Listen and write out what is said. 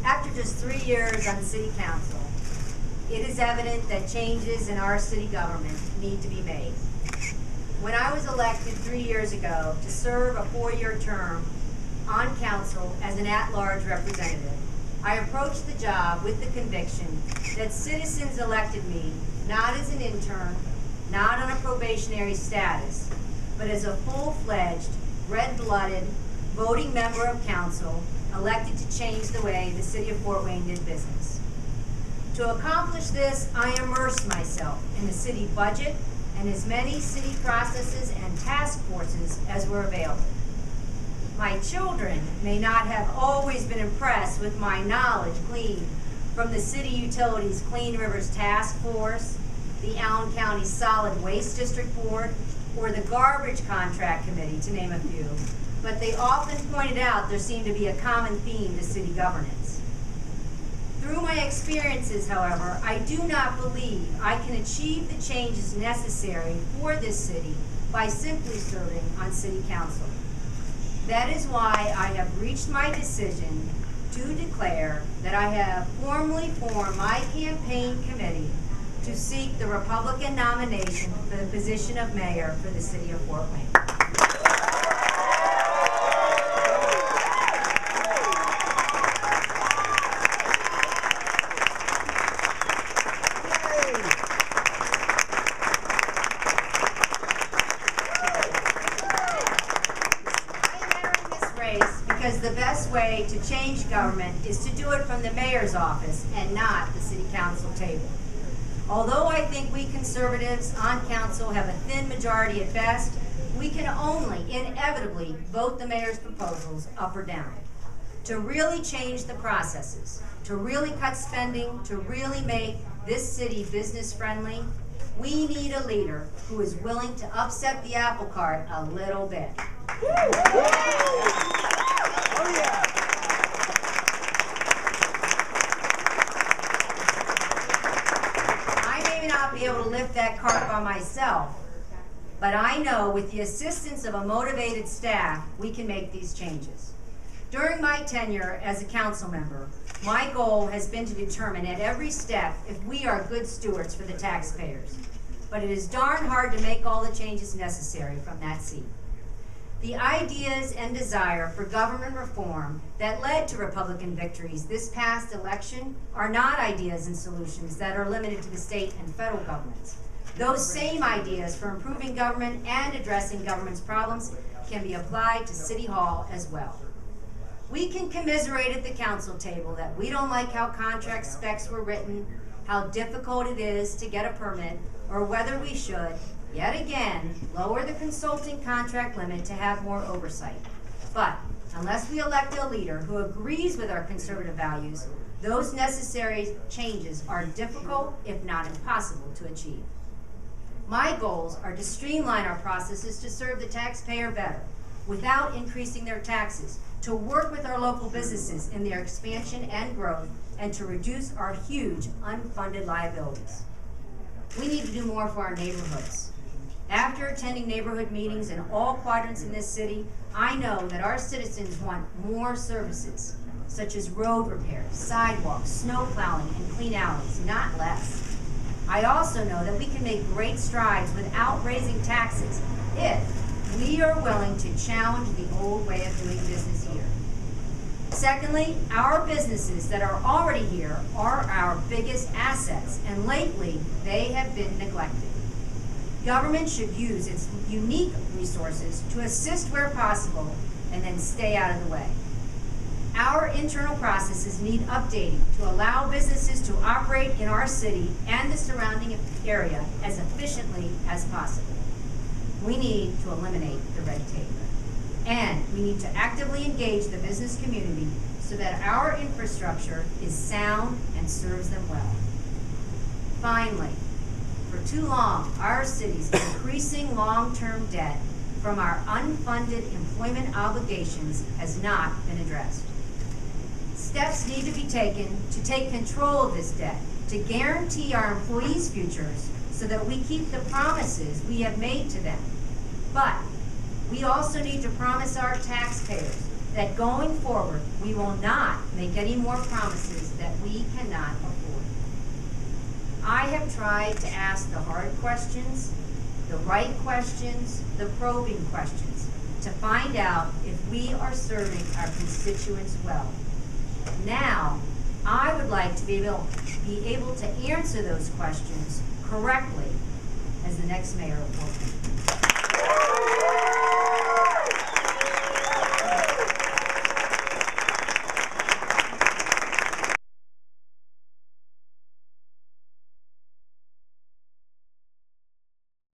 After just 3 years on City Council, it is evident that changes in our city government need to be made. When I was elected 3 years ago to serve a 4-year term on council as an at-large representative, I approached the job with the conviction that citizens elected me not as an intern, not on a probationary status, but as a full-fledged, red-blooded, voting member of council elected to change the way the city of Fort Wayne did business. To accomplish this, I immersed myself in the city budget and as many city processes and task forces as were available. My children may not have always been impressed with my knowledge gleaned from the City Utilities Clean Rivers Task Force, the Allen County Solid Waste District Board, or the Garbage Contract Committee, to name a few, but they often pointed out there seemed to be a common theme to city governance. Through my experiences, however, I do not believe I can achieve the changes necessary for this city by simply serving on City Council. That is why I have reached my decision to declare that I have formally formed my campaign committee to seek the Republican nomination for the position of mayor for the city of Fort Wayne. Because the best way to change government is to do it from the mayor's office and not the city council table. Although I think we conservatives on council have a thin majority at best, we can only inevitably vote the mayor's proposals up or down. To really change the processes, to really cut spending, to really make this city business friendly, we need a leader who is willing to upset the apple cart a little bit. Oh, yeah. I may not be able to lift that cart by myself, but I know with the assistance of a motivated staff, we can make these changes. During my tenure as a council member, my goal has been to determine at every step if we are good stewards for the taxpayers. But it is darn hard to make all the changes necessary from that seat. The ideas and desire for government reform that led to Republican victories this past election are not ideas and solutions that are limited to the state and federal governments. Those same ideas for improving government and addressing government's problems can be applied to City Hall as well. We can commiserate at the council table that we don't like how contract specs were written, how difficult it is to get a permit, or whether we should, yet again, lower the consulting contract limit to have more oversight. But unless we elect a leader who agrees with our conservative values, those necessary changes are difficult, if not impossible, to achieve. My goals are to streamline our processes to serve the taxpayer better, without increasing their taxes, to work with our local businesses in their expansion and growth, and to reduce our huge unfunded liabilities. We need to do more for our neighborhoods. After attending neighborhood meetings in all quadrants in this city, I know that our citizens want more services, such as road repairs, sidewalks, snow plowing, and clean alleys, not less. I also know that we can make great strides without raising taxes if we are willing to challenge the old way of doing business here. Secondly, our businesses that are already here are our biggest assets, and lately they have been neglected. Government should use its unique resources to assist where possible and then stay out of the way. Our internal processes need updating to allow businesses to operate in our city and the surrounding area as efficiently as possible. We need to eliminate the red tape. And we need to actively engage the business community so that our infrastructure is sound and serves them well. Finally, for too long, our city's increasing long-term debt from our unfunded employment obligations has not been addressed. Steps need to be taken to take control of this debt, to guarantee our employees' futures so that we keep the promises we have made to them. But we also need to promise our taxpayers that going forward, we will not make any more promises that we cannot afford. I have tried to ask the hard questions, the right questions, the probing questions, to find out if we are serving our constituents well. Now, I would like to be able to answer those questions correctly as the next mayor of Portland.